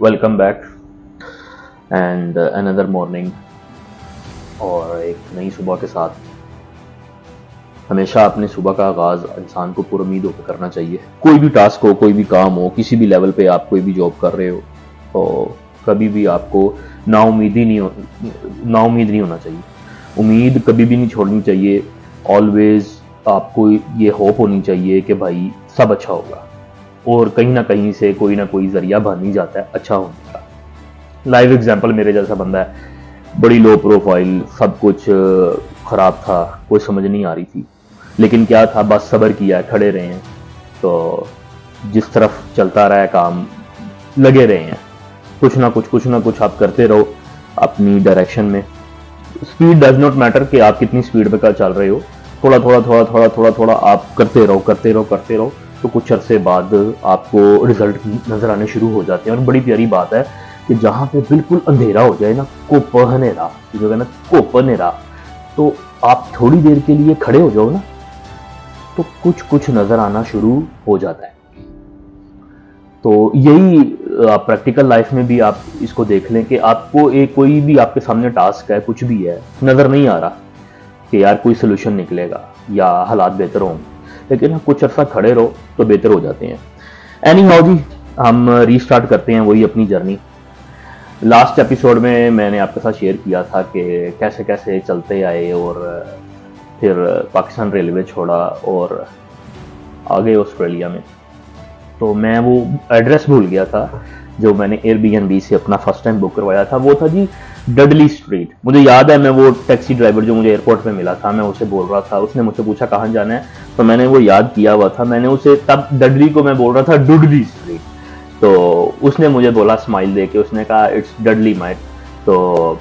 Welcome back and another morning और एक नई सुबह के साथ। हमेशा अपने सुबह का आगाज़ इंसान को पुरुम्मीद होकर करना चाहिए। कोई भी टास्क हो, कोई भी काम हो, किसी भी लेवल पे आप कोई भी जॉब कर रहे हो तो कभी भी आपको नाउम्मीद नहीं होना चाहिए। उम्मीद कभी भी नहीं छोड़नी चाहिए। ऑलवेज आपको ये होप होनी चाहिए कि भाई सब अच्छा होगा और कहीं ना कहीं से कोई ना कोई जरिया बन ही जाता है अच्छा होने का। लाइव एग्जाम्पल मेरे जैसा बंदा है, बड़ी लो प्रोफाइल, सब कुछ खराब था, कोई समझ नहीं आ रही थी, लेकिन क्या था, बस सब्र किया, खड़े रहे हैं तो जिस तरफ चलता रहा है काम, लगे रहे हैं, कुछ ना कुछ आप करते रहो अपनी डायरेक्शन में। स्पीड डज नॉट मैटर कि आप कितनी स्पीड पे चल रहे हो, थोड़ा थोड़ा आप करते रहो तो कुछ अरसे बाद आपको रिजल्ट नजर आने शुरू हो जाते हैं। और बड़ी प्यारी बात है कि जहां पे बिल्कुल अंधेरा हो जाए ना, कोप अंधेरा, तो आप थोड़ी देर के लिए खड़े हो जाओ ना तो कुछ नजर आना शुरू हो जाता है। तो यही प्रैक्टिकल लाइफ में भी आप इसको देख लें कि आपको एक कोई भी आपके सामने टास्क है, कुछ भी है, नजर नहीं आ रहा कि यार कोई सोल्यूशन निकलेगा या हालात बेहतर होंगे, लेकिन कुछ अर्सा खड़े रहो तो बेहतर हो जाते हैं। एनी हाउ जी, हम रीस्टार्ट करते हैं वही अपनी जर्नी। लास्ट एपिसोड में मैंने आपके साथ शेयर किया था कि कैसे कैसे चलते आए और फिर पाकिस्तान रेलवे छोड़ा और आ गए ऑस्ट्रेलिया में। तो मैं वो एड्रेस भूल गया था जो मैंने एयरबीएनबी से अपना फर्स्ट टाइम बुक करवाया था। वो था जी डडली स्ट्रीट। मुझे याद है, मैं वो टैक्सी ड्राइवर जो मुझे एयरपोर्ट पे मिला था, मैं उसे बोल रहा था, उसने मुझसे पूछा कहाँ जाना है, तो मैंने वो याद किया हुआ था। मैंने उसे तब डडली को मैं बोल रहा था डुडली स्ट्रीट, तो उसने मुझे बोला स्माइल दे के, उसने कहा इट्स डडली माइट। तो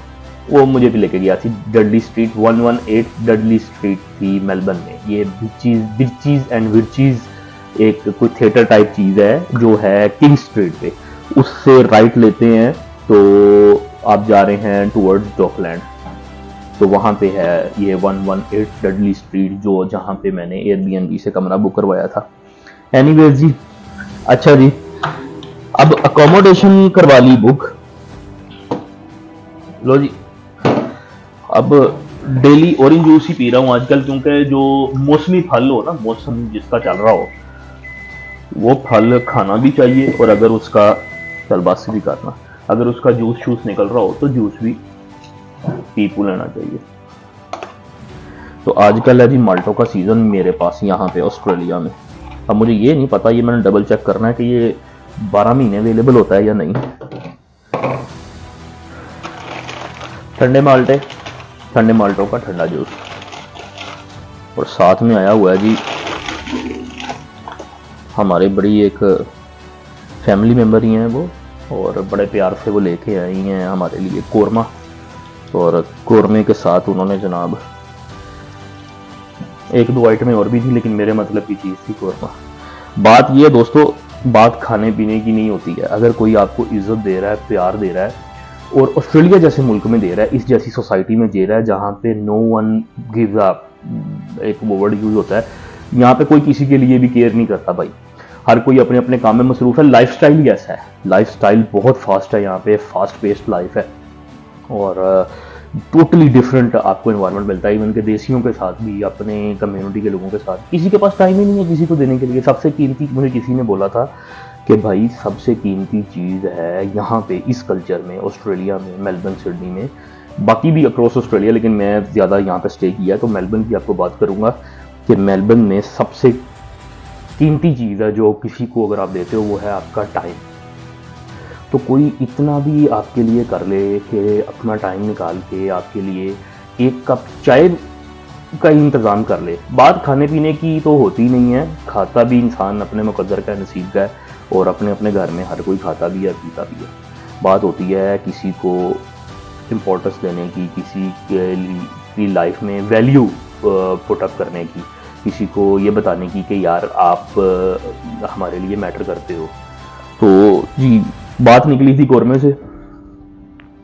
वो मुझे भी लेके गया थी डडली स्ट्रीट। 118 डडली स्ट्रीट थी मेलबर्न में। ये बिर्चीज एंड विर्चीज एक कोई थिएटर टाइप चीज है जो है किंग स्ट्रीट पे। उससे राइट लेते हैं तो आप जा रहे हैं टुवर्ड्स डॉकलैंड, तो वहां पे है ये 118 डडली स्ट्रीट जो जहां पे मैंने एयरबीएनबी से कमरा बुक करवाया था। एनीवेज जी, अच्छा जी, अब अकोमोडेशन करवा ली बुक, लो जी। अब डेली ऑरेंज जूस ही पी रहा हूँ आजकल, क्योंकि जो मौसमी फल हो ना, मौसम जिसका चल रहा हो, वो फल खाना भी चाहिए और अगर उसका चलबासी भी करना, अगर उसका जूस शूस निकल रहा हो तो जूस भी पी लेना चाहिए। तो आजकल है जी माल्टो का सीजन मेरे पास यहाँ पे ऑस्ट्रेलिया में। अब मुझे ये नहीं पता, ये मैंने डबल चेक करना है कि ये 12 महीने अवेलेबल होता है या नहीं। ठंडे माल्टो का ठंडा जूस, और साथ में आया हुआ है जी हमारे बड़ी एक फैमिली मेंबर ही हैं वो, और बड़े प्यार से वो लेके आई हैं हमारे लिए कोरमा, और कोरमे के साथ उन्होंने जनाब एक दो आइटमें और भी थी, लेकिन मेरे मतलब की चीज़ थी कोरमा। बात ये दोस्तों, बात खाने पीने की नहीं होती है। अगर कोई आपको इज्जत दे रहा है, प्यार दे रहा है, और ऑस्ट्रेलिया जैसे मुल्क में दे रहा है, इस जैसी सोसाइटी में दे रहा है जहाँ पे नो वन गिव्स अप, एक वो वर्ड यूज होता है, यहाँ पे कोई किसी के लिए भी केयर नहीं करता भाई। हर कोई अपने अपने काम में मसरूफ है। लाइफस्टाइल ही ऐसा है, लाइफस्टाइल बहुत फास्ट है यहाँ पे, फास्ट पेस्ड लाइफ है और टोटली डिफरेंट आपको एनवायरनमेंट मिलता है। इवन के देसियों के साथ भी, अपने कम्युनिटी के लोगों के साथ, किसी के पास टाइम ही नहीं है किसी को देने के लिए। सबसे कीमती, मुझे किसी ने बोला था कि भाई सबसे कीमती चीज़ है यहाँ पे इस कल्चर में, ऑस्ट्रेलिया में, मेलबर्न, सिडनी में, बाकी भी अक्रॉस ऑस्ट्रेलिया, लेकिन मैं ज़्यादा यहाँ पे स्टे किया है तो मेलबर्न की आपको बात करूँगा कि मेलबर्न में सबसे कीमती चीज़ है जो किसी को अगर आप देते हो वो है आपका टाइम। तो कोई इतना भी आपके लिए कर ले कि अपना टाइम निकाल के आपके लिए एक कप चाय का इंतज़ाम कर ले। बात खाने पीने की तो होती नहीं है, खाता भी इंसान अपने मुकद्दर का, नसीब का है, और अपने अपने घर में हर कोई खाता भी है, पीता भी है। बात होती है किसी को इम्पोर्टेंस देने की, किसी की लाइफ में वैल्यू पुट अप करने की, किसी को ये बताने की कि यार आप हमारे लिए मैटर करते हो। तो जी, बात निकली थी कोरमे से।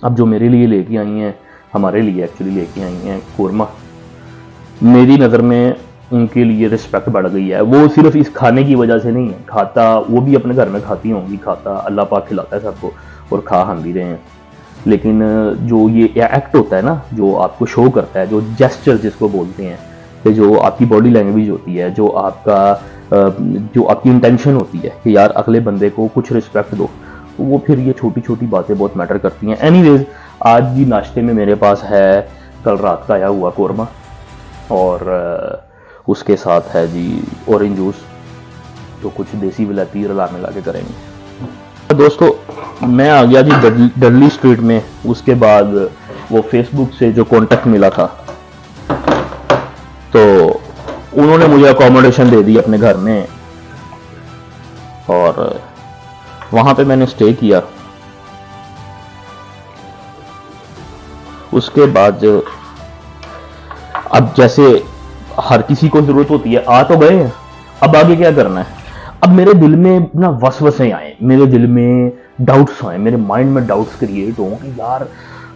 अब जो मेरे लिए लेके आई हैं, हमारे लिए एक्चुअली लेके आई हैं कोरमा, मेरी नज़र में उनके लिए रिस्पेक्ट बढ़ गई है। वो सिर्फ इस खाने की वजह से नहीं है, खाता वो भी अपने घर में खाती होंगी, खाता अल्लाह पाक खिलाता है सबको, और खा हम भी रहे हैं। लेकिन जो ये एक्ट होता है ना, जो आपको शो करता है, जो जेस्चर जिसको बोलते हैं, कि जो आपकी बॉडी लैंग्वेज होती है, जो आपकी इंटेंशन होती है कि यार अगले बंदे को कुछ रिस्पेक्ट दो, तो वो फिर ये छोटी छोटी बातें बहुत मैटर करती हैं। एनीवेज, आज भी नाश्ते में मेरे पास है कल रात का आया हुआ कोरमा, और उसके साथ है जी ऑरेंज जूस, तो कुछ देसी विलायती रला मिला के करेंगे। दोस्तों, मैं आ गया जी डडली स्ट्रीट में। उसके बाद वो फेसबुक से जो कॉन्टेक्ट मिला था, तो उन्होंने मुझे अकोमोडेशन दे दी अपने घर में, और वहां पे मैंने स्टे किया। उसके बाद अब जैसे हर किसी को जरूरत होती है, आ तो गए, अब आगे क्या करना है। अब मेरे दिल में ना वसवसे आए, मेरे दिल में डाउट्स आए, मेरे माइंड में डाउट्स क्रिएट हो कि यार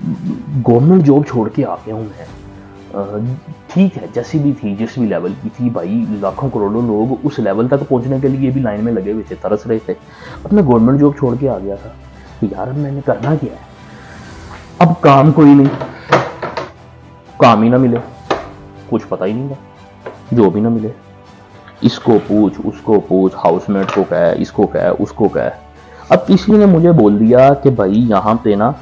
गवर्नमेंट जॉब छोड़ के आ गया हूं मैं, ठीक है जैसी भी थी, जिस भी लेवल की थी, भाई लाखों करोड़ों लोग उस लेवल तक पहुंचने के लिए भी लाइन में लगे हुए थे, तरस रहे थे। अब मैं गवर्नमेंट जॉब छोड़ के आ गया था कि यार मैंने करना क्या है। अब काम कोई नहीं, काम ही ना मिले, कुछ पता ही नहीं था, जो भी ना मिले, इसको पूछ उसको पूछ, हाउसमेट को कह, इसको कह, उसको कह। अब किसी ने मुझे बोल दिया कि भाई यहाँ पे ना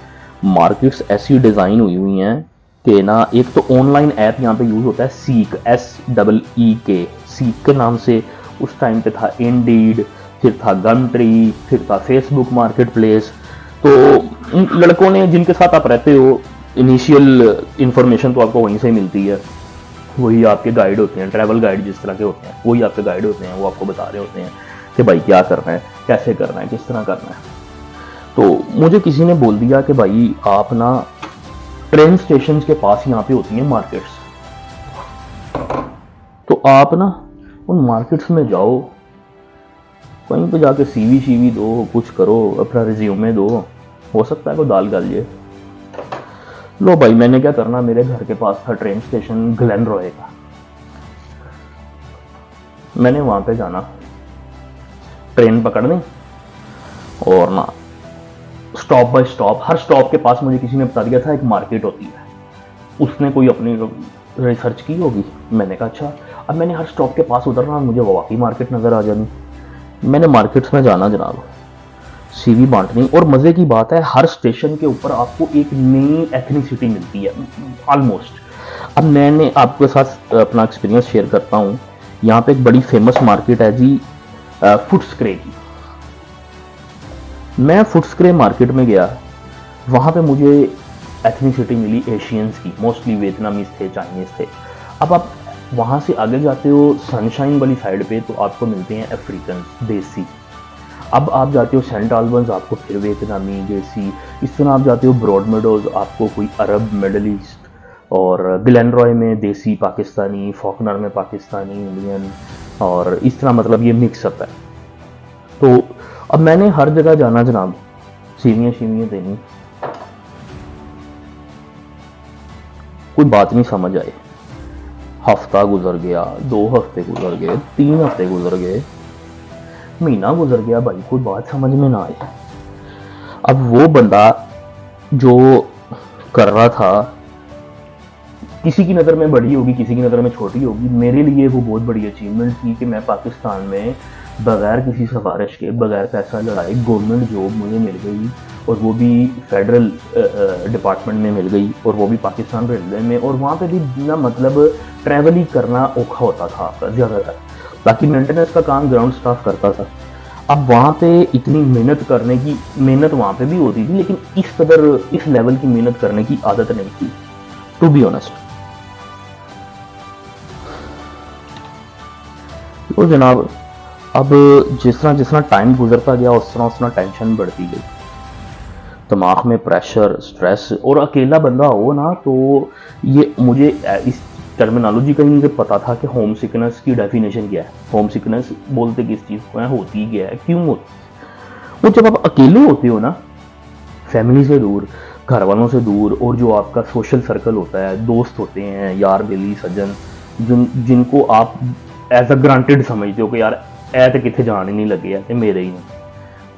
मार्केट्स ऐसी डिजाइन हुई हैं कि ना, एक तो ऑनलाइन ऐप यहाँ पे यूज होता है सीक, SEEK, सीक के नाम से उस टाइम पे था इंडीड, फिर था गमट्री, फिर था फेसबुक मार्केट प्लेस। तो लड़कों ने जिनके साथ आप रहते हो, इनिशियल इंफॉर्मेशन तो आपको वहीं से मिलती है, वही आपके गाइड होते हैं, ट्रैवल गाइड जिस तरह के होते हैं वही आपके गाइड होते हैं, वो आपको बता रहे होते हैं कि भाई क्या करना है, कैसे करना है, किस तरह करना है। तो मुझे किसी ने बोल दिया कि भाई आप ना ट्रेन स्टेशन के पास यहाँ पे होती हैं मार्केट्स, तो आप ना उन मार्केट्स में जाओ, कहीं पे जाके CV दो, कुछ करो, अपना रिज्यूमे दो, हो सकता है कोई दाल गल जाए। लो भाई, मैंने क्या करना, मेरे घर के पास था ट्रेन स्टेशन ग्लेन रॉय का, मैंने वहां पे जाना, ट्रेन पकड़नी, और ना stop by stop, her stop के पास मुझे किसी ने बता दिया था एक मार्केट होती है, उसने कोई अपनी रिसर्च की होगी। मैंने कहा अच्छा। अब मैंने हर स्टॉप के पास उतरना, मुझे वाकई मार्केट नजर आ जानी, मैंने मार्केट्स में जाना जनाब, CV बांटनी। और मजे की बात है, हर स्टेशन के ऊपर आपको एक नई एथनिसिटी मिलती है ऑलमोस्ट। अब मैंने आपके साथ अपना एक्सपीरियंस शेयर करता हूँ। यहाँ पे एक बड़ी फेमस मार्केट है जी फुट्सक्रे की। मैं फुट्सक्रे मार्केट में गया, वहां पे मुझे एथनिसिटी मिली एशियंस की, मोस्टली वियतनामीज थे, चाइनीज थे। अब आप वहां से आगे जाते हो सनशाइन वाली साइड पे, तो आपको मिलते हैं अफ्रीकन देसी। अब आप जाते हो सेंट आल्बंस, आपको फिर वियतनामी देसी। इस तरह आप जाते हो ब्रॉड मेडोज, आपको कोई अरब, मिडल ईस्ट। और ग्लेनरॉय में देसी पाकिस्तानी, फॉकनर में पाकिस्तानी, इंडियन, और इस तरह मतलब ये मिक्सअप है। तो अब मैंने हर जगह जाना जनाब, सीवियां देनी, कोई बात नहीं समझ आए। हफ्ता गुजर गया, 2 हफ्ते गुजर गए, 3 हफ्ते गुजर गए, महीना गुजर गया, भाई कोई बात समझ में ना आई। अब वो बंदा जो कर रहा था, किसी की नज़र में बड़ी होगी, किसी की नज़र में छोटी होगी, मेरे लिए वो बहुत बड़ी अचीवमेंट थी कि मैं पाकिस्तान में बगैर किसी सिफारिश के, बगैर पैसा लड़ाए गवर्नमेंट जॉब मुझे मिल गई, और वो भी फेडरल डिपार्टमेंट में मिल गई, और वो भी पाकिस्तान रेलवे में। और वहाँ पे भी ना मतलब ट्रैवल ही करना औखा होता था आपका ज़्यादातर, बाकी मेंटेनेंस का काम ग्राउंड स्टाफ करता था। अब वहाँ पे इतनी मेहनत करने की, मेहनत वहाँ पे भी होती थी, लेकिन इस कदर इस लेवल की मेहनत करने की आदत नहीं थी, टू बी ऑनेस्ट। तो जनाब, अब जिस तरह टाइम गुजरता गया, उस तरह टेंशन बढ़ती गई, दिमाग में प्रेशर, स्ट्रेस। और अकेला बंदा हो ना, तो ये मुझे इस टर्मिनोलॉजी का ही मुझे पता था कि होम सिकनेस की डेफिनेशन क्या है। होम सिकनेस बोलते किस चीज़ को है, होती क्या है, क्यों होती है। वो जब आप अकेले होते हो ना, फैमिली से दूर, घर वालों से दूर, और जो आपका सोशल सर्कल होता है, दोस्त होते हैं, यार बेली सज्जन, जिनको आप एज अ ग्रांटेड समझते हो कि यार ऐ तो कितने जान ही नहीं लगे, ऐ तो मेरे ही नहीं,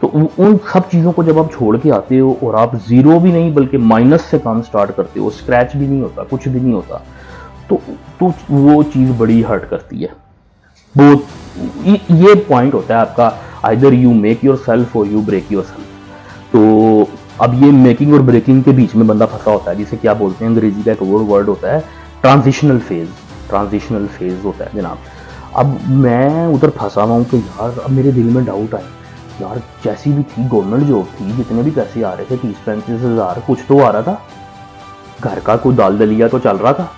तो उन सब चीज़ों को जब आप छोड़ के आते हो और आप जीरो भी नहीं बल्कि माइनस से काम स्टार्ट करते हो, स्क्रैच भी नहीं होता, कुछ भी नहीं होता, तो वो चीज़ बड़ी हर्ट करती है। वो ये पॉइंट होता है आपका, either you make your self और यू ब्रेक योर सेल्फ। तो अब ये मेकिंग और ब्रेकिंग के बीच में बंदा फंसा होता है, जिसे क्या बोलते हैं, अंग्रेजी का एक वर्ड होता है ट्रांजिशनल फेज। ट्रांजिशनल फेज होता है जनाब। अब मैं उधर फंसा हुआ हूँ कि यार अब मेरे दिल में डाउट आए, यार जैसी भी थी गवर्नमेंट जॉब थी, जितने भी पैसे आ रहे थे 30-35 हज़ार कुछ तो आ रहा था, घर का कोई दाल दलिया तो चल रहा था।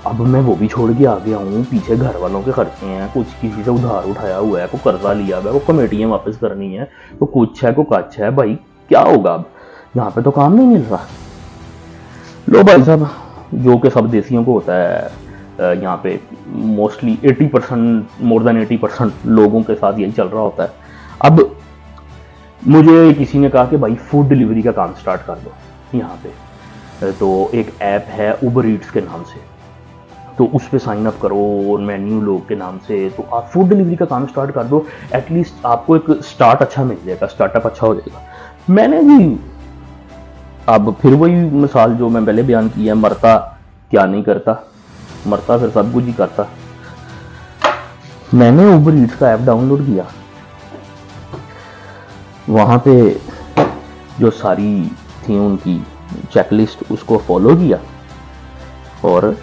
अब मैं वो भी छोड़ के आ गया हूँ, पीछे घर वालों के खर्चे हैं, कुछ किसी से उधार उठाया हुआ है, को कर्जा लिया हुआ है, को कमेटियाँ वापस करनी है, तो कुछ है को कच्छ है, भाई क्या होगा। अब यहाँ पे तो काम नहीं मिल रहा। लो भाई साहब, जो कि सब देसियों को होता है, यहाँ पे मोस्टली 80%, मोर देन 80% लोगों के साथ यही चल रहा होता है। अब मुझे किसी ने कहा कि भाई फूड डिलीवरी का काम स्टार्ट कर दो यहाँ पे। तो एक ऐप है उबर ईट्स के नाम से, तो उस पर साइन अप करो और मेन्यू लोग के नाम से, तो आप फूड डिलीवरी का काम स्टार्ट कर दो। एटलीस्ट आपको एक स्टार्ट अच्छा मिल जाएगा, स्टार्टअप अच्छा हो जाएगा। मैंने जी अब फिर वही मिसाल जो मैं पहले बयान की है, मरता क्या नहीं करता, मरता फिर सब कुछ ही करता। मैंने उबर ईट्स का ऐप डाउनलोड किया, वहाँ पे जो सारी थी उनकी चेकलिस्ट उसको फॉलो किया और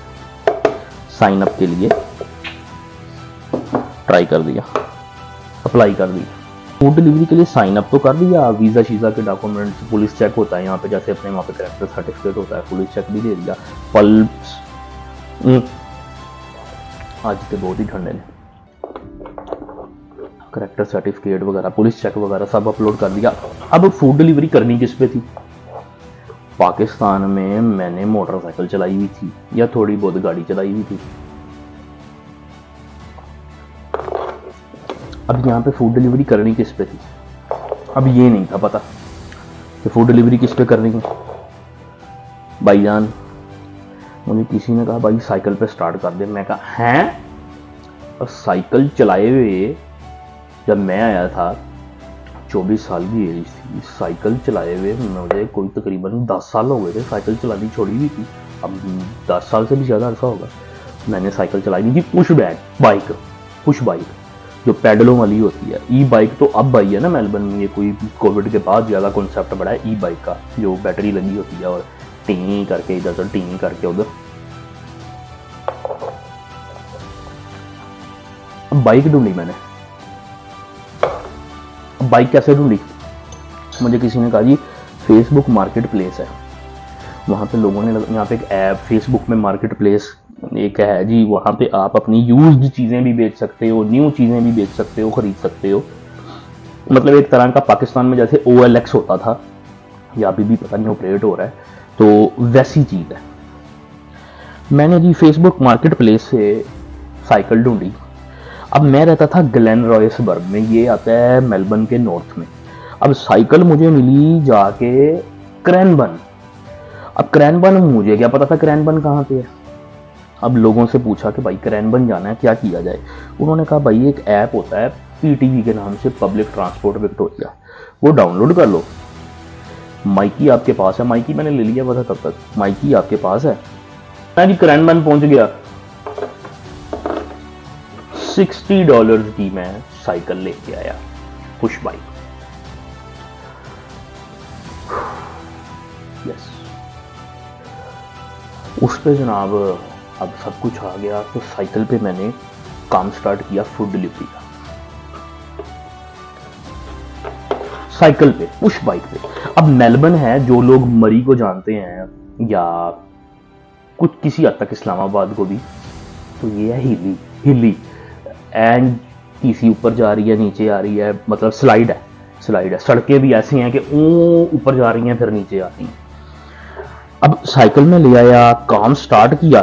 साइन अप के लिए ट्राई कर दिया, अप्लाई कर दिया। फूड डिलीवरी के लिए साइन अप तो कर दिया, वीज़ा शीज़ा के डॉक्यूमेंट्स, पुलिस चेक होता है यहाँ पे, जैसे अपने वहाँ पे कैरेक्टर सर्टिफिकेट होता है, पुलिस चेक भी दे दिया, पल्स आज के बहुत ही ठंडे ने, करेक्टर सर्टिफिकेट वगैरह, पुलिस चेक वगैरह सब अपलोड कर दिया। अब फूड डिलीवरी करनी किस पे थी? पाकिस्तान में मैंने मोटरसाइकिल चलाई हुई थी या थोड़ी बहुत गाड़ी चलाई हुई थी। अब यहाँ पे फूड डिलीवरी करनी किस पे थी? अब ये नहीं था पता कि फूड डिलीवरी किस पे करनी है। भाईजान मुझे किसी ने कहा भाई साइकिल पे स्टार्ट कर दे। मैं कहा हैं? और साइकिल चलाए हुए जब मैं आया था 24 साल की एज थी, साइकिल चलाए हुए मुझे कोई तकरीबन 10 साल हो गए थे, साइकिल चलानी छोड़ी हुई थी। अब 10 साल से भी ज़्यादा अरसा होगा मैंने साइकिल चलाई नहीं थी। पुश बाइक जो पैडलों वाली होती है। ई बाइक तो अब आई है ना मेलबर्न में, ये कोई कोविड के बाद ज़्यादा कॉन्सेप्ट बढ़ा है ई बाइक का, जो बैटरी लगी होती है और टी करके इधर से टी करके उधर। अब बाइक ढूंढी मैंने। बाइक कैसे ढूंढी? मुझे किसी ने कहा जी फेसबुक मार्केट प्लेस है, वहाँ पे लोगों ने, यहाँ पे एक ऐप फेसबुक में मार्केट प्लेस एक है जी, वहाँ पे आप अपनी यूज्ड चीज़ें भी बेच सकते हो, न्यू चीज़ें भी बेच सकते हो, खरीद सकते हो। मतलब एक तरह का पाकिस्तान में जैसे OLX होता था या अभी भी पता नहीं ऑपरेट हो रहा है, तो वैसी चीज़ है। मैंने जी फेसबुक मार्केट प्लेस से साइकिल ढूंढी। अब मैं रहता था ग्लेन रॉयसबर्ग में, ये आता है मेलबर्न के नॉर्थ में। अब साइकिल मुझे मिली जाके क्रैनबर्न। अब क्रैनबर्न मुझे क्या पता था क्रैनबर्न कहाँ पे है। अब लोगों से पूछा कि भाई क्रैनबर्न जाना है, क्या किया जाए? उन्होंने कहा भाई एक ऐप होता है PTV के नाम से, पब्लिक ट्रांसपोर्ट विक्टोरिया, वो डाउनलोड कर लो। माइकी आपके पास है? माइकी मैंने ले लिया था तब तक। माइकी आपके पास है? मैं जी क्रैनबर्न पहुंच गया। $60 की मैं साइकिल लेके आया, पुश बाइक। यस, उस पे जनाब अब सब कुछ आ गया। तो साइकिल पे मैंने काम स्टार्ट किया फूड डिलीवरी का, साइकिल पे, पुश बाइक पे। अब मेलबर्न है, जो लोग मरी को जानते हैं या कुछ किसी हद तक इस्लामाबाद को भी, तो ये है हिली एंड किसी ऊपर जा रही है, नीचे आ रही है, मतलब स्लाइड है। सड़कें भी ऐसी हैं कि ऊपर जा रही हैं फिर नीचे आती हैं। अब साइकिल में ले आया, काम स्टार्ट किया।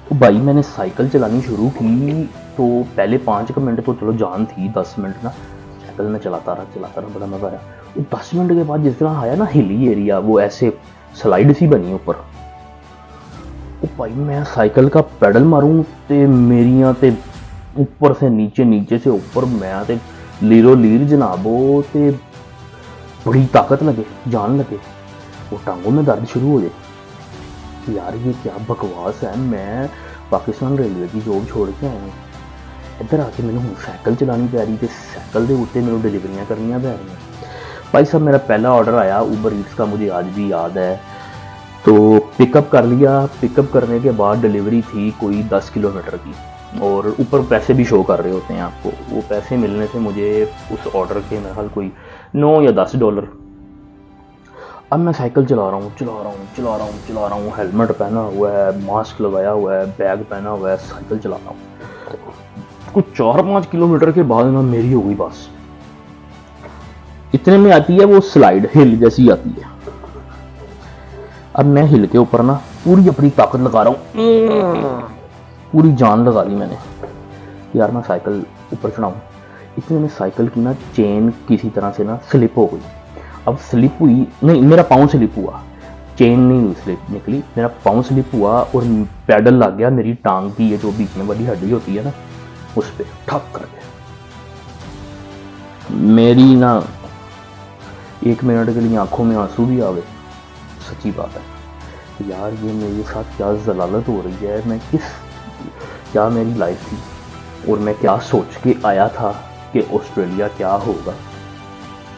तो भाई मैंने साइकिल चलानी शुरू की तो पहले 5 मिनट तो चलो जान थी, 10 मिनट ना साइकिल में चलाता रहा, बड़ा मजा आया। तो 10 मिनट के बाद जिस तरह आया ना हिली एरिया, वो ऐसे स्लाइड सी बनी ऊपर, तो भाई मैं साइकिल का पैडल मारूं ते मेरियां ते ऊपर से नीचे, नीचे से ऊपर, मैं ते लीरो लीर जनाबो ते बड़ी ताकत लगे, जान लगे, वो टांगों में दर्द शुरू हो जाए। यार ये क्या बकवास है, मैं पाकिस्तान रेलवे की जॉब छोड़ के आया हूँ, इधर आके मैंने हूँ साइकिल चलानी पै रही, तो साइकिल के उत्ते मैंने डिलीवरियाँ करनियाँ पै रही हैं। भाई साहब मेरा पहला ऑर्डर आया ऊबर ईट्स का, मुझे आज भी याद है। तो पिकअप कर लिया, पिकअप करने के बाद डिलीवरी थी कोई 10 किलोमीटर की, और ऊपर पैसे भी शो कर रहे होते हैं आपको। वो पैसे मिलने से मुझे उस ऑर्डर के मेरे ख्याल कोई $9 या $10। अब मैं साइकिल चला रहा हूँ, हेलमेट पहना हुआ है, मास्क लगाया हुआ है, बैग पहना हुआ है, साइकिल चला रहा हूँ। कुछ 4-5 किलोमीटर के बाद ना मेरी हो गई बस। इतने में आती है वो स्लाइड, हिल जैसी आती है। अब मैं हिल के ऊपर ना पूरी अपनी ताकत लगा रहा हूँ, पूरी जान लगा ली मैंने, यार मैं साइकिल ऊपर चढ़ाऊँ। इतने में साइकिल की ना चेन किसी तरह से ना स्लिप हो गई। अब स्लिप हुई नहीं, मेरा पाँव स्लिप हुआ, चेन नहीं हुई स्लिप निकली, मेरा पाँव स्लिप हुआ और पैडल लग गया मेरी टांग की, ये जो बीच में वाली हड्डी होती है ना, उस पर ठक कर गया। मेरी ना 1 मिनट के लिए आंखों में आंसू भी आ गए। सच्ची बात है यार, ये मेरे साथ क्या जलालत हो रही है, मैं क्या मेरी लाइफ थी, और मैं क्या सोच के आया था कि ऑस्ट्रेलिया क्या होगा,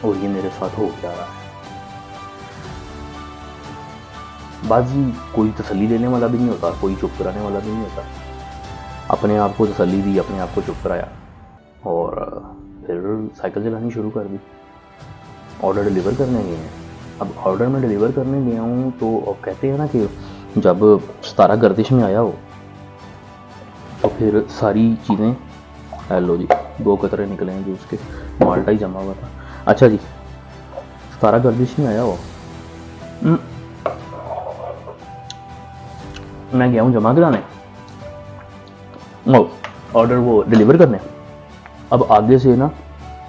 और ये मेरे साथ हो क्या रहा है। बाजी कोई तसल्ली देने वाला भी नहीं होता, कोई चुप कराने वाला भी नहीं होता। अपने आप को तसल्ली दी, अपने आप को चुप कराया, और फिर साइकिल चलानी शुरू कर दी। ऑर्डर डिलीवर करने गए हैं। अब ऑर्डर में डिलीवर करने गया हूँ तो अब कहते हैं ना कि जब 17 गर्दिश में आया हो तो फिर सारी चीज़ें, हेलो जी 2 कतरे निकले हैं जूस के, माल्टा ही जमा हुआ था। अच्छा जी 17 गर्दिश में आया हो, मैं गया हूँ जमा कराने, ऑर्डर वो डिलीवर करने। अब आगे से ना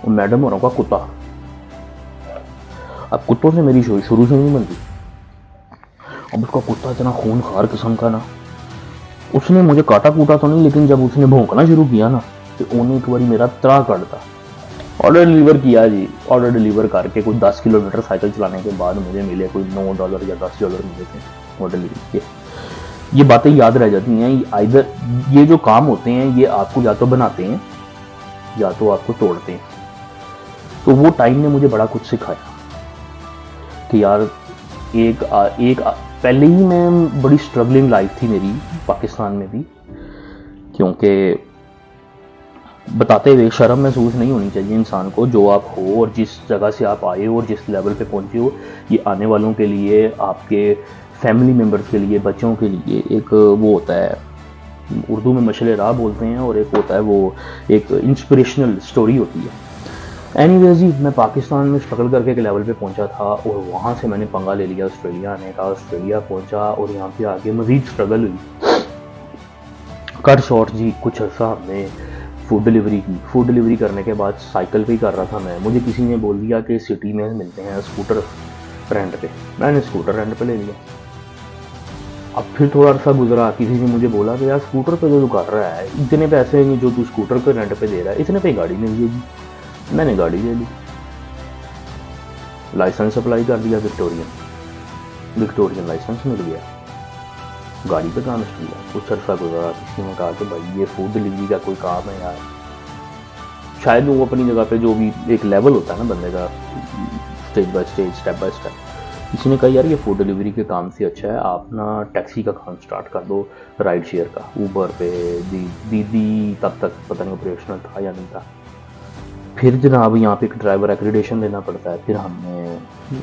वो मैडम हो रहा का कुत्ता, अब कुत्तों से मेरी शुरू से नहीं बनती। अब उसका कुत्ता इतना खूनखार किस्म का ना, उसने मुझे काटा कूटा तो नहीं, लेकिन जब उसने भौंकना शुरू किया ना तो उन्हें एक बार मेरा त्रा काटता। ऑर्डर डिलीवर किया जी, ऑर्डर डिलीवर करके कोई 10 किलोमीटर साइकिल चलाने के बाद मुझे मिले कोई $9 या $10 मिले थे ऑर्डर डिलीवर के। ये बातें याद रह जाती हैं। आइदर ये जो काम होते हैं ये आपको या तो बनाते हैं या तो आपको तोड़ते हैं। तो वो टाइम ने मुझे बड़ा कुछ सिखाया कि यार एक पहले ही मैं बड़ी स्ट्रगलिंग लाइफ थी मेरी पाकिस्तान में भी, क्योंकि बताते हुए शर्म महसूस नहीं होनी चाहिए इंसान को। जो आप हो और जिस जगह से आप आए हो और जिस लेवल पे पहुंचे हो, ये आने वालों के लिए, आपके फैमिली मेम्बर्स के लिए, बच्चों के लिए एक वो होता है, उर्दू में मशले राह बोलते हैं, और एक होता है वो एक इंस्पिरेशनल स्टोरी होती है। एनीवेज जी, मैं पाकिस्तान में स्ट्रगल करके एक लेवल पे पहुंचा था और वहाँ से मैंने पंगा ले लिया ऑस्ट्रेलिया आने का। ऑस्ट्रेलिया पहुंचा और यहाँ पे आके मज़ीद स्ट्रगल हुई। कट शॉर्ट जी, कुछ अर्सा हमने फूड डिलीवरी की। फूड डिलीवरी करने के बाद साइकिल पे ही कर रहा था मैं। मुझे किसी ने बोल दिया कि सिटी में मिलते हैं स्कूटर रेंट पे, मैंने स्कूटर रेंट पे ले लिया। अब फिर थोड़ा अर्सा गुजरा, किसी ने मुझे बोला कि यार स्कूटर पे जो तू कर रहा है, इतने पैसे जो तू स्कूटर पे रेंट पे दे रहा है, इतने पे गाड़ी मिल जाएगी। मैंने गाड़ी ले ली, लाइसेंस अप्लाई कर दिया, विक्टोरियन लाइसेंस मिल गया, गाड़ी पे काम शुरू किया। कुछ अर्सा गुजरा, किसी ने कहा कि भाई ये फूड डिलीवरी का कोई काम है यार। शायद वो अपनी जगह पे जो भी एक लेवल होता है ना बंदे का, stage by stage, step by step, किसी ने कहा यार ये फूड डिलीवरी के काम से अच्छा है आप ना टैक्सी का काम स्टार्ट कर दो, राइड शेयर का, ऊबर पे। दीदी तब तक पता नहीं ऑपरेशनल था या नहीं था। फिर जनाब यहाँ पे एक ड्राइवर एक्रीडेशन लेना पड़ता है, फिर हमने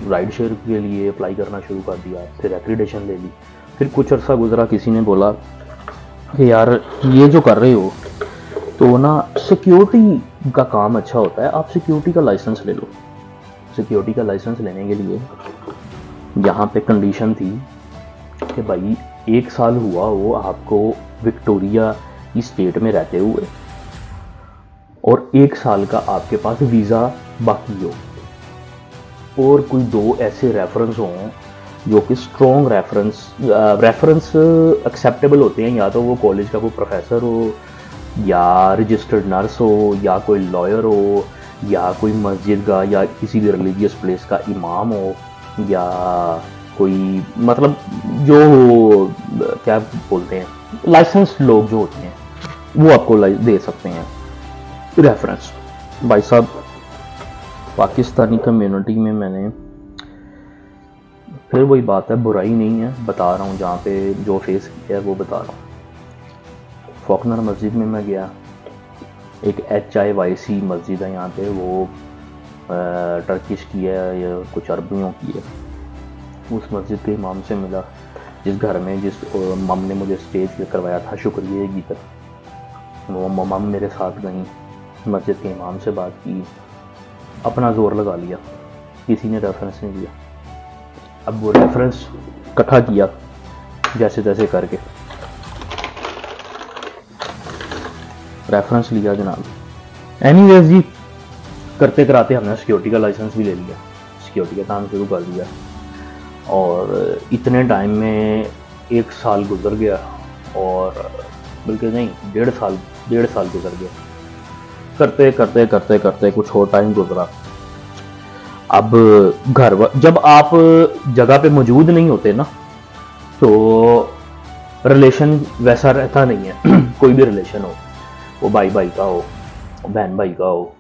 राइड शेयर के लिए अप्लाई करना शुरू कर दिया, फिर एक्रीडेशन ले ली। फिर कुछ अर्सा गुजरा, किसी ने बोला कि यार ये जो कर रहे हो तो ना सिक्योरिटी का काम अच्छा होता है, आप सिक्योरिटी का लाइसेंस ले लो। सिक्योरिटी का लाइसेंस लेने के लिए यहाँ पे कंडीशन थी कि भाई 1 साल हुआ हो आपको विक्टोरिया की स्टेट में रहते हुए, और 1 साल का आपके पास वीज़ा बाकी हो, और कोई 2 ऐसे रेफरेंस हों जो कि स्ट्रॉन्ग रेफरेंस एक्सेप्टेबल होते हैं। या तो वो कॉलेज का कोई प्रोफेसर हो, या रजिस्टर्ड नर्स हो, या कोई लॉयर हो, या कोई मस्जिद का या किसी भी रिलीजियस प्लेस का इमाम हो, या कोई मतलब जो क्या बोलते हैं लाइसेंस लोग जो होते हैं वो आपको दे सकते हैं रेफरेंस। भाई साहब पाकिस्तानी कम्युनिटी में मैंने, फिर वही बात है, बुराई नहीं है, बता रहा हूँ जहाँ पे जो फेस किया है वो बता रहा हूँ। फॉकनर मस्जिद में मैं गया, एक HIYC मस्जिद है यहाँ पे, वो टर्किश की है या कुछ अरबियों की है। उस मस्जिद के इमाम से मिला, जिस घर में जिस मम ने मुझे स्टेज पे करवाया था शुक्रिया की तरह, वो मम मेरे साथ गई, मस्जिद के इमाम से बात की, अपना जोर लगा लिया, किसी ने रेफरेंस नहीं दिया। अब वो रेफरेंस इकट्ठा किया जैसे तैसे करके, रेफरेंस लिया जनाब। एनीवेज जी, करते कराते हमने सिक्योरिटी का लाइसेंस भी ले लिया, सिक्योरिटी का काम शुरू कर दिया, और इतने टाइम में 1 साल गुजर गया, और बल्कि नहीं 1.5 साल गुजर गया। करते करते करते करते कुछ और टाइम गुजरा। अब जब आप जगह पे मौजूद नहीं होते ना, तो रिलेशन वैसा रहता नहीं है। कोई भी रिलेशन हो, वो भाई भाई का हो, बहन भाई का हो,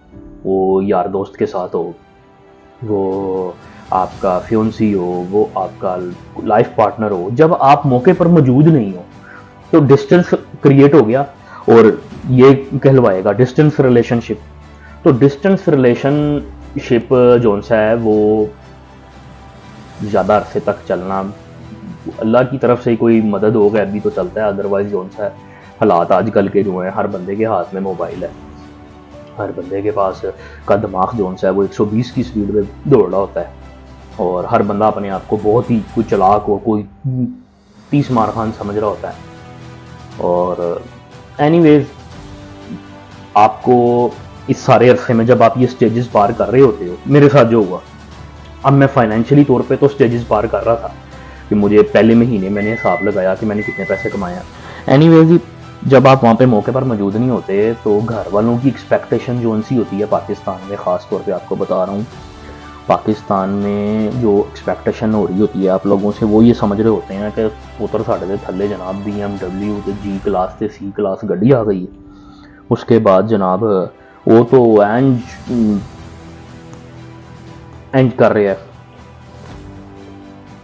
वो यार दोस्त के साथ हो, वो आपका फियोंसी हो, वो आपका लाइफ पार्टनर हो, जब आप मौके पर मौजूद नहीं हो तो डिस्टेंस क्रिएट हो गया, और ये कहलवाएगा डिस्टेंस रिलेशनशिप। तो डिस्टेंस रिलेशनशिप जो सा है वो ज़्यादा अरसे तक चलना, अल्लाह की तरफ से कोई मदद हो गया अभी तो चलता है, अदरवाइज जो सा है हालात आजकल के जो हैं, हर बंदे के हाथ में मोबाइल है, हर बंदे के पास का दिमाग जो सा है वो 120 की स्पीड में दौड़ रहा होता है, और हर बंदा अपने आप को बहुत ही कोई चालाक और कोई 30 मार खान समझ रहा होता है। और एनीवेज आपको इस सारे अरसे में जब आप ये स्टेजेस पार कर रहे होते हो, मेरे साथ जो हुआ, अब मैं फाइनेंशियली तौर पे तो स्टेजेस पार कर रहा था कि मुझे पहले महीने मैंने हिसाब लगाया कि मैंने कितने पैसे कमाए। एनीवेज जब आप वहाँ पे मौके पर मौजूद नहीं होते तो घर वालों की एक्सपेक्टेशन जो सी होती है पाकिस्तान में, ख़ास तौर पे आपको बता रहा हूँ, पाकिस्तान में जो एक्सपेक्टेशन हो रही होती है आप लोगों से, वो ये समझ रहे होते हैं कि पुत्र साढ़े के थले जनाब BMW तो G क्लास से C क्लास गड्डी आ गई है, उसके बाद जनाब वो तो एंज कर रहे हैं।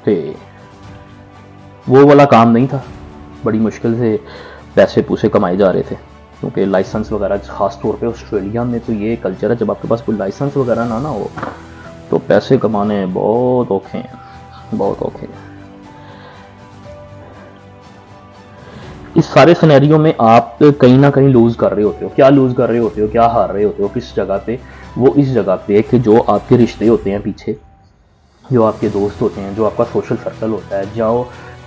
तो वो वाला काम नहीं था, बड़ी मुश्किल से पैसे पूसे कमाए जा रहे थे, क्योंकि लाइसेंस वगैरह ख़ास तौर पे ऑस्ट्रेलिया में तो ये कल्चर है, जब आपके पास कोई लाइसेंस वगैरह ना हो तो पैसे कमाने बहुत औखे हैं, बहुत औखे हैं। इस सारे सिनेरियो में आप कहीं ना कहीं लूज कर रहे होते हो। क्या लूज कर रहे होते हो, क्या हार रहे होते हो, किस जगह पे? वो इस जगह पे कि जो आपके रिश्ते होते हैं पीछे, जो आपके दोस्त होते हैं, जो आपका सोशल सर्कल होता है,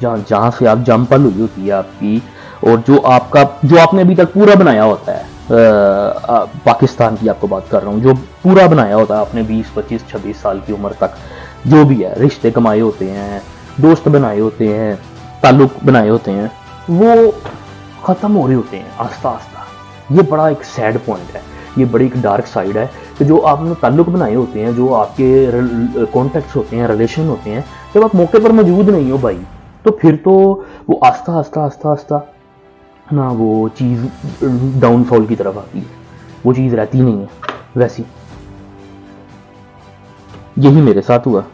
जहाँ से आप जंपल हुई होती है आपकी, और जो आपने अभी तक पूरा बनाया होता है, पाकिस्तान की आपको बात कर रहा हूँ, जो पूरा बनाया होता है आपने 20, 25, 26 साल की उम्र तक, जो भी है, रिश्ते कमाए होते हैं, दोस्त बनाए होते हैं, ताल्लुक बनाए होते हैं, वो ख़त्म हो रहे होते हैं आस्ता आस्ता। ये बड़ा एक सैड पॉइंट है, ये बड़ी एक डार्क साइड है कि जो आपने ताल्लुक बनाए होते हैं, जो आपके कॉन्टेक्ट्स होते हैं, रिलेशन होते हैं, जब आप मौके पर मौजूद नहीं हो भाई, तो फिर तो वो आस्ता आस्ता आस्ता आस्ता ना वो चीज़ डाउनफॉल की तरफ आती है, वो चीज़ रहती नहीं है वैसी। यही मेरे साथ हुआ,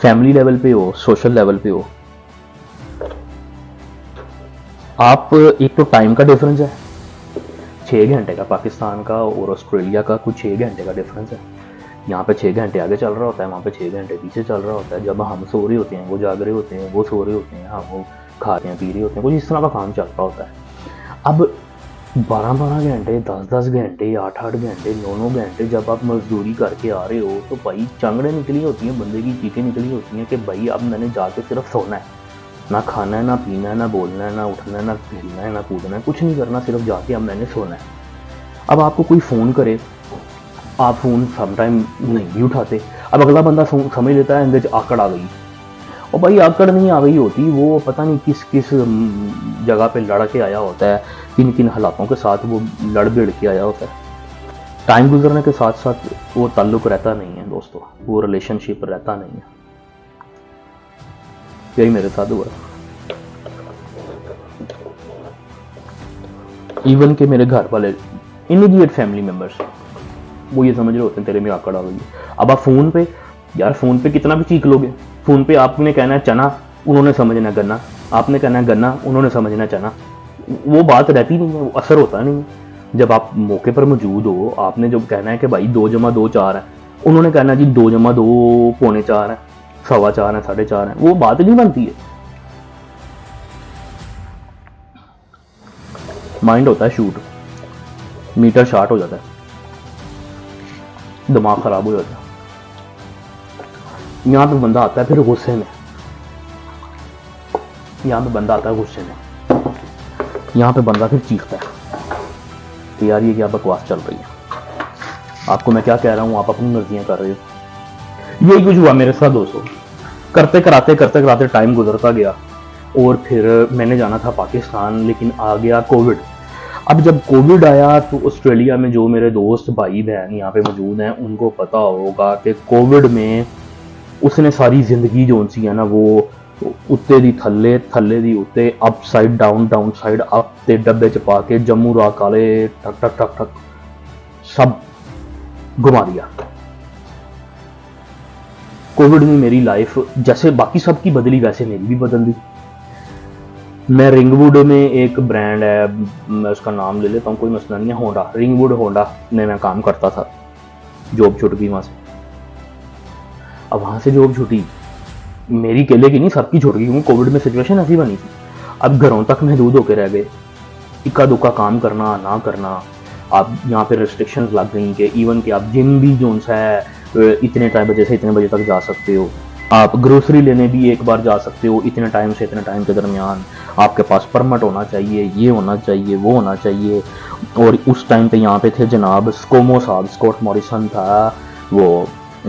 फैमिली लेवल पे हो, सोशल लेवल पे हो। आप एक तो टाइम का डिफरेंस है, 6 घंटे का पाकिस्तान का और ऑस्ट्रेलिया का कुछ 6 घंटे का डिफरेंस है। यहाँ पे 6 घंटे आगे चल रहा होता है, वहाँ पे 6 घंटे पीछे चल रहा होता है। जब हम सो रहे होते हैं वो जाग रहे होते हैं, वो सो रहे होते हैं, हम वो खा रहे हैं पी रहे होते हैं, कुछ इस तरह का काम चल रहा होता है। अब 12-12 घंटे, 10-10 घंटे, 8-8 घंटे, 9-9 घंटे जब आप मजदूरी करके आ रहे हो तो भाई चंगड़े निकली होती हैं, बंदे की चीखें निकली होती हैं कि भाई अब मैंने जाके सिर्फ सोना है, ना खाना है, ना पीना है, ना बोलना है, ना उठना है, ना खेलना है, ना कूदना है, कुछ नहीं करना, सिर्फ जाके अब मैंने सोना है। अब आपको कोई फ़ोन करे, आप फ़ोन समटाइम नहीं भी उठाते। अब अगला बंदा समझ लेता है अंदर आकड़ आ गई, और भाई आकड़ नहीं आ गई होती, वो पता नहीं किस किस जगह पे लड़ के आया होता है, किन किन हालातों के साथ वो लड़ भिड़ के आया होता है। टाइम गुजरने के साथ साथ वो ताल्लुक रहता नहीं है दोस्तों, वो रिलेशनशिप रहता नहीं है। यही मेरे साथ हुआ। इवन के मेरे घर वाले इमीडिएट फैमिली मेंबर्स वो ये समझ रहे होते हैं तेरे में आकड़ आ गई। अब आप फोन पे, यार फोन पे कितना भी चीख लोगे, फोन पे आपने कहना है चना, उन्होंने समझना है गन्ना, आपने कहना है गन्ना, उन्होंने समझना है चना। वो बात रहती नहीं है, वो असर होता नहीं है। जब आप मौके पर मौजूद हो, आपने जब कहना है कि भाई 2 जमा 2 4 है, उन्होंने कहना जी 2 जमा 2 पौने 4 है, 4.25 है, 4.5 है, वो बात नहीं बनती है। माइंड होता है शूट, मीटर शार्ट हो जाता है, दिमाग खराब हो जाता है। यहां पे बंदा आता है फिर गुस्से में, यहां पे बंदा आता है गुस्से में, यहां पे बंदा फिर चीखता है कि यार ये क्या बकवास चल रही है, आपको मैं क्या कह रहा हूं, आप अपनी मर्जियां कर रहे हो। यही कुछ हुआ मेरे साथ दोस्तों। करते कराते टाइम गुजरता गया और फिर मैंने जाना था पाकिस्तान, लेकिन आ गया कोविड। अब जब कोविड आया तो ऑस्ट्रेलिया में जो मेरे दोस्त भाई बहन यहाँ पे मौजूद हैं उनको पता होगा कि कोविड में उसने सारी जिंदगी जो सी है ना, वो उत्ते दी थल्ले, थल्ले दी उत्ते, up side down, down side up ते डब्बे च पा के जम्मू रा काले ठक ठक ठक ठक सब घुमा दिया। कोविड ने मेरी लाइफ जैसे बाकी सबकी बदली वैसे मेरी भी बदल दी। मैं रिंगवुड में एक ब्रांड है, मैं उसका नाम ले लेता हूँ, कोई मसला नहीं है, होंडा, रिंगवुड होंडा में मैं काम करता था। जॉब छूट गई वहां से। अब वहां से जॉब छूटी, मेरी अकेले की नहीं, सबकी छूट गई, क्योंकि कोविड में सिचुएशन ऐसी बनी थी। अब घरों तक महदूद होकर रह गए, इक्का दुक्का काम करना ना करना। आप यहाँ पे रिस्ट्रिक्शंस लग गई कि इवन कि आप जिम भी जो है इतने टाइम बजे से इतने बजे तक जा सकते हो, आप ग्रोसरी लेने भी एक बार जा सकते हो, इतने टाइम से इतने टाइम के दरमियान आपके पास परमिट होना चाहिए, ये होना चाहिए, वो होना चाहिए। और उस टाइम पे यहाँ पे थे जनाब स्कोमो साहब, स्कॉट मॉरिसन था वो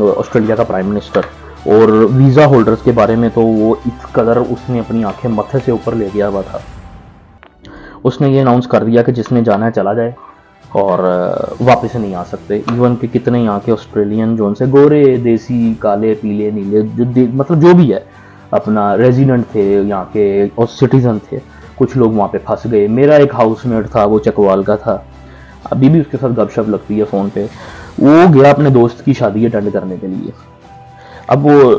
ऑस्ट्रेलिया का प्राइम मिनिस्टर, और वीज़ा होल्डर्स के बारे में तो वो इस कदर उसने अपनी आंखें मत्थे से ऊपर ले गया हुआ था। उसने ये अनाउंस कर दिया कि जिसने जाना है चला जाए और वापस नहीं आ सकते। इवन के कितने यहाँ के ऑस्ट्रेलियन जो उनसे गोरे, देसी, काले, पीले, नीले, मतलब जो भी है अपना रेजिडेंट थे यहाँ के और सिटीजन थे, कुछ लोग वहाँ पे फंस गए। मेरा एक हाउसमेट था, वो चकवाल का था, अभी भी उसके साथ गपशप लगती है फ़ोन पे। वो गया अपने दोस्त की शादी अटेंड करने के लिए। अब वो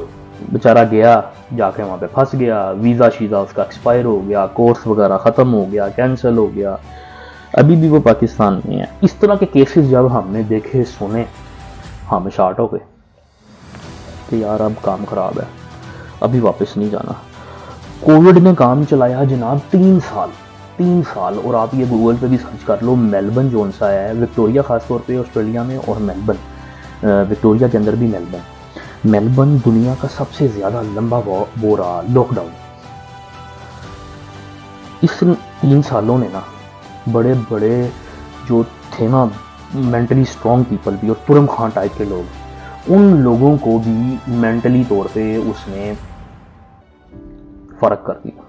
बेचारा गया, जाके वहाँ पे फंस गया, वीज़ा शीज़ा उसका एक्सपायर हो गया, कोर्स वगैरह ख़त्म हो गया, कैंसिल हो गया, अभी भी वो पाकिस्तान में है। इस तरह के केसेस जब हमने देखे सुने, हम शार्ट हो गए कि यार अब काम ख़राब है, अभी वापस नहीं जाना। कोविड ने काम चलाया जनाब 3 साल। और आप ये गूगल पे भी सर्च कर लो, मेलबर्न जोन सा है, विक्टोरिया ख़ासतौर पे ऑस्ट्रेलिया में, और मेलबर्न विक्टोरिया के अंदर भी मेलबर्न दुनिया का सबसे ज़्यादा लंबा वो रहा लॉकडाउन। इस 3 सालों ने ना बड़े बड़े जो थे ना मेंटली स्ट्रॉन्ग पीपल भी, और तुरम खान टाइप के लोग, उन लोगों को भी मेंटली तौर पे उसने फर्क कर दिया।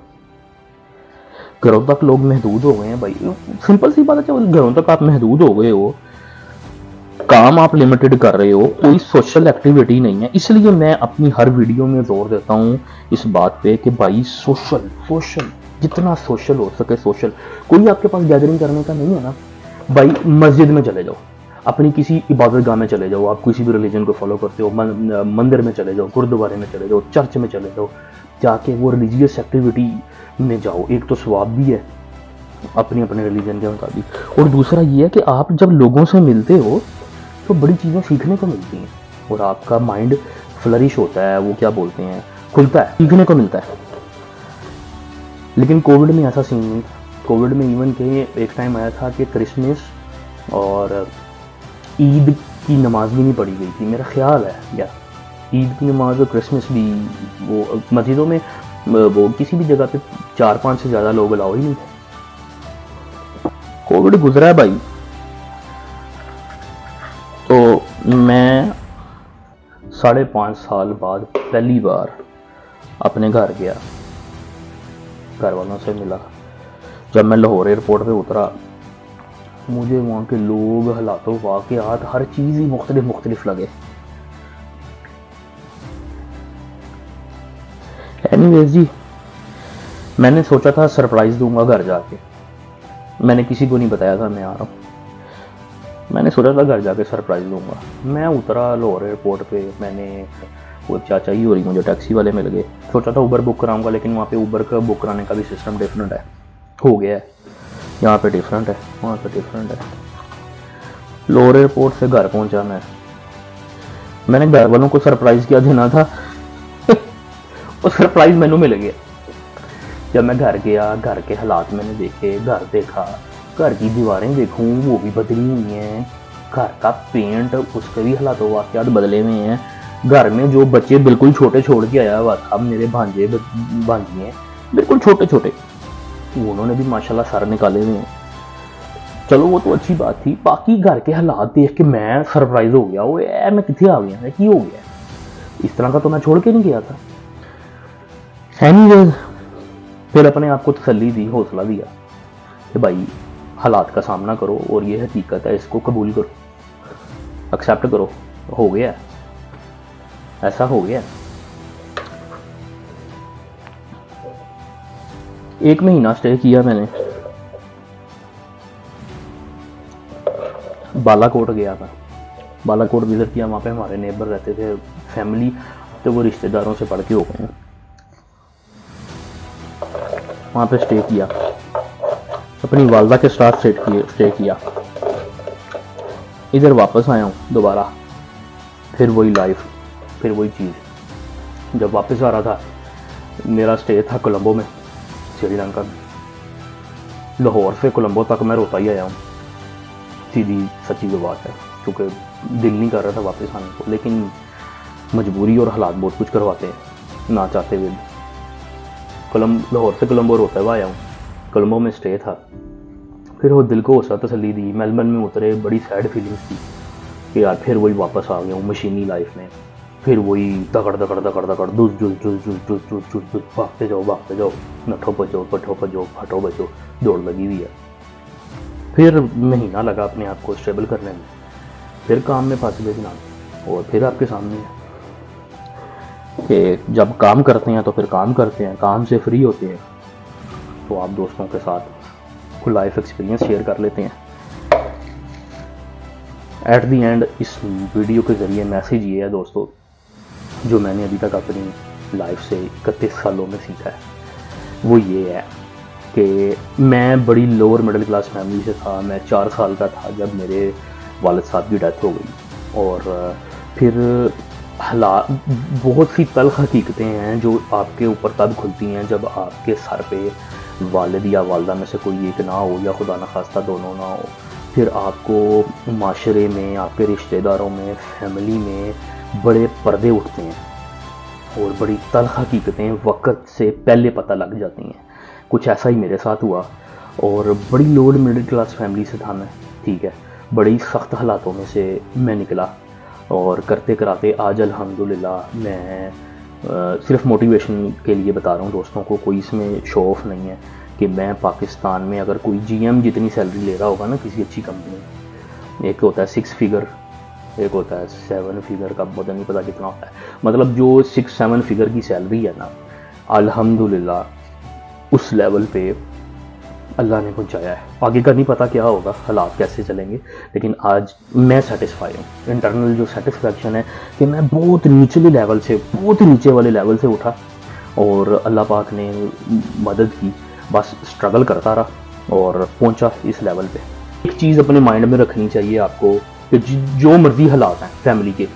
घरों तक लोग महदूद हो गए हैं भाई, सिंपल सी बात है, घरों तक आप महदूद हो गए हो, काम आप लिमिटेड कर रहे हो, कोई सोशल एक्टिविटी नहीं है। इसलिए मैं अपनी हर वीडियो में जोर देता हूँ इस बात पे कि भाई सोशल जितना सोशल हो सके सोशल। कोई आपके पास गैदरिंग करने का नहीं है ना भाई, मस्जिद में चले जाओ, अपनी किसी इबादत गाह में चले जाओ, आप किसी भी रिलीजन को फॉलो करते हो, मंदिर में चले जाओ, गुरुद्वारे में चले जाओ, चर्च में चले जाओ, जाके वो रिलीजियस एक्टिविटी में जाओ। एक तो स्वाब भी है अपने अपने रिलीजन के मुताबिक, और दूसरा ये है कि आप जब लोगों से मिलते हो तो बड़ी चीज़ें सीखने को मिलती हैं और आपका माइंड फ्लरिश होता है, वो क्या बोलते हैं, खुलता है, सीखने को मिलता है। लेकिन कोविड में ऐसा सीन नहीं था। कोविड में इवन के एक टाइम आया था कि क्रिसमस और ईद की नमाज भी नहीं पढ़ी गई थी, मेरा ख्याल है यार, ईद की नमाज और क्रिसमस भी वो मस्जिदों में वो किसी भी जगह पे 4-5 से ज़्यादा लोग अलाउ ही नहीं थे। कोविड गुजरा है भाई, तो मैं 5.5 साल बाद पहली बार अपने घर गया, घर वालों से मिला। जब मैं लाहौर एयरपोर्ट पे उतरा मुझे वहाँ के लोग, हालातों, वाक़यात, हर चीज़ ही मुख्तलिफ लगे। एनीवेज जी, मैंने सोचा था सरप्राइज़ दूंगा घर जाके। मैंने किसी को नहीं बताया था मैं आ रहा हूँ। मैंने सोचा था घर जाके सरप्राइज़ दूंगा। मैं उतरा लाहौर एयरपोर्ट पे, मैंने वो चाचा ही हो रही मुझे टैक्सी वाले मिल गए। सोचा था उबर बुक कराऊंगा, लेकिन वहाँ पे उबर का बुक कराने का भी सिस्टम डिफरेंट है, हो गया है। यहाँ पे डिफरेंट है, वहाँ पे डिफरेंट है। लाहौर एयरपोर्ट से घर पहुँचा मैंने घर वालों को सरप्राइज़ क्या देना था और सरप्राइज़ मैनू मिल गया। जब मैं घर गया, घर के हालात मैंने देखे, घर देखा, घर की दीवारें देखूं वो भी बदली हुई हैं, घर का पेंट उसके भी हालातों वाक़यात बदले हुए हैं। घर में जो बच्चे बिल्कुल छोटे छोड़ के आया हुआ था, मेरे भांजे भांजियाँ बिल्कुल छोटे छोटे, उन्होंने भी माशाल्लाह सर निकाले हुए हैं। चलो वो तो अच्छी बात थी। बाकी घर के हालात देख के मैं सरप्राइज हो गया। वो यार मैं कितने आ गया, की हो गया, इस तरह का तो मैं छोड़ के नहीं गया था। एनीवेज, फिर अपने आप को तसल्ली दी, हौसला दिया कि भाई हालात का सामना करो और ये हकीकत है, इसको कबूल करो, एक्सेप्ट करो। हो गया, ऐसा हो गया। 1 महीना स्टे किया मैंने। बालाकोट गया था, बालाकोट विजिट किया। वहाँ पे हमारे नेबर रहते थे, फैमिली, तो वो रिश्तेदारों से पढ़ के हो गए हैं। वहाँ पे स्टे किया, अपनी वालदा के साथ स्टे किया। इधर वापस आया हूँ दोबारा, फिर वही लाइफ, फिर वही चीज़। जब वापस आ रहा था, मेरा स्टे था कोलंबो में, श्रीलंका में। लाहौर से कोलंबो तक मैं रोता ही आया हूँ, सीधी सच्ची जो बात है, क्योंकि दिल नहीं कर रहा था वापस आने को, लेकिन मजबूरी और हालात बहुत कुछ करवाते हैं ना चाहते हुए। लाहौर से कोलंबो रोता हुआ आया हूँ, कोलंबो में स्टे था। फिर वो दिल को हौसला तसल्ली दी। मेलबर्न में उतरे, बड़ी सैड फीलिंग्स थी कि यार फिर वही वापस आ गया हूँ मशीनी लाइफ में। फिर वही दकड़ दकड़ दकड़ दकड़ दुस दुस दुस दुस दुस दुस दुस दुस, भागते जाओ, नठो बचो, फटो बचो, दौड़ लगी हुई है। फिर महीना लगा अपने आप को स्टेबल करने में, फिर काम में फंस गए जनाब। और फिर आपके सामने है कि जब काम करते हैं तो फिर काम करते हैं, काम से फ्री होते हैं तो आप दोस्तों के साथ कोई लाइफ एक्सपीरियंस शेयर कर लेते हैं। एट दी एंड इस वीडियो के ज़रिए मैसेज ये है दोस्तों, जो मैंने अभी तक अपनी लाइफ से 31 सालों में सीखा है, वो ये है कि मैं बड़ी लोअर मिडिल क्लास फैमिली से था। मैं 4 साल का था जब मेरे वालिद साहब की डेथ हो गई। और फिर हालात, बहुत सी तल्ख हकीकतें हैं जो आपके ऊपर तब खुलती हैं जब आपके सर पे वालिद या वालदा में से कोई एक ना हो, या खुदा न खास्ता दोनों ना हो। फिर आपको माशरे में, आपके रिश्तेदारों में, फैमिली में बड़े पर्दे उठते हैं और बड़ी तल्ख हकीकतें वक्त से पहले पता लग जाती हैं। कुछ ऐसा ही मेरे साथ हुआ। और बड़ी लोअर मिडिल क्लास फैमिली से था मैं, ठीक है, बड़ी सख्त हालातों में से मैं निकला। और करते कराते आज अल्हम्दुलिल्लाह मैं सिर्फ मोटिवेशन के लिए बता रहा हूँ दोस्तों को, कोई इसमें शो ऑफ नहीं है कि मैं पाकिस्तान में अगर कोई जीएम जितनी सैलरी ले रहा होगा ना किसी अच्छी कंपनी में, एक होता है 6 फिगर, एक होता है 7 फिगर का, पता नहीं पता कितना होता है, मतलब जो 6-7 फिगर की सैलरी है ना, अल्हम्दुलिल्लाह उस लेवल पे अल्लाह ने पहुंचाया है। आगे का नहीं पता क्या होगा, हालात कैसे चलेंगे, लेकिन आज मैं सेटिस्फाई हूँ। इंटरनल जो सेटिस्फैक्शन है कि मैं बहुत निचले लेवल से, बहुत नीचे वाले लेवल से उठा और अल्लाह पाक ने मदद की, बस स्ट्रगल करता रहा और पहुंचा इस लेवल पे। एक चीज़ अपने माइंड में रखनी चाहिए आपको कि जो मर्जी हालात हैं, फैमिली के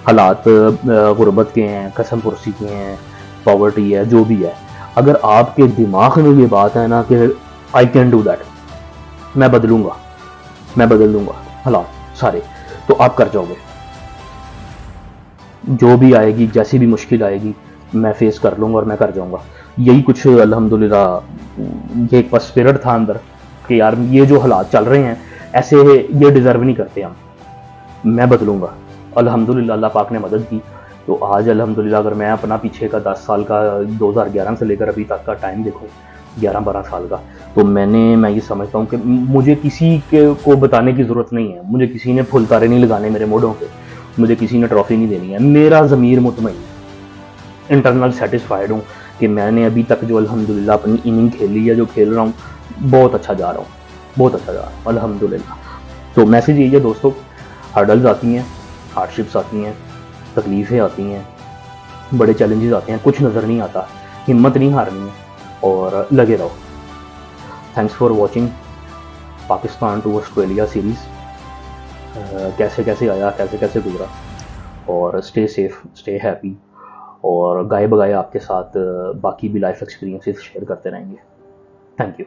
हालात, गुर्बत के हैं, कसम पुरसी के हैं, पॉवर्टी है, जो भी है, अगर आपके दिमाग में ये बात है ना कि आई कैन डू दैट, मैं बदल दूंगा हालात सारे, तो आप कर जाओगे। जो भी आएगी, जैसी भी मुश्किल आएगी, मैं फेस कर लूँगा और मैं कर जाऊँगा। यही कुछ अल्हम्दुलिल्लाह ये एक स्पिरिट था अंदर कि यार ये जो हालात चल रहे हैं ऐसे ये डिज़र्व नहीं करते हम, मैं बदलूँगा। अल्हम्दुलिल्लाह अल्लाह पाक ने मदद की। तो आज अल्हम्दुलिल्लाह अगर मैं अपना पीछे का 10 साल का 2011 से लेकर अभी तक का टाइम देखूँ 11-12 साल का। तो मैं ये समझता हूँ कि मुझे किसी को बताने की ज़रूरत नहीं है, मुझे किसी ने फुल तारे नहीं लगाने मेरे मोढ़ों पे, मुझे किसी ने ट्रॉफी नहीं देनी है। मेरा ज़मीर मुतमईन है, इंटरनल सेटिस्फाइड हूँ कि मैंने अभी तक जो अल्हम्दुलिल्लाह अपनी इनिंग खेली है, जो खेल रहा हूँ, बहुत अच्छा जा रहा हूँ, बहुत अच्छा जा रहा हूँ अल्हम्दुलिल्लाह। तो मैसेज यही है दोस्तों, हर्डल्स आती हैं, हार्डशिप्स आती हैं, तकलीफ़ें आती हैं, बड़े चैलेंजेस आते हैं, कुछ नज़र नहीं आता, हिम्मत नहीं हारनी है और लगे रहो। Thanks for watching Pakistan to Australia series. कैसे कैसे आया, कैसे कैसे गुजरा, और स्टे सेफ, स्टे हैप्पी, और गाए बगाए आपके साथ बाकी भी लाइफ एक्सपीरियंसेस शेयर करते रहेंगे। Thank you.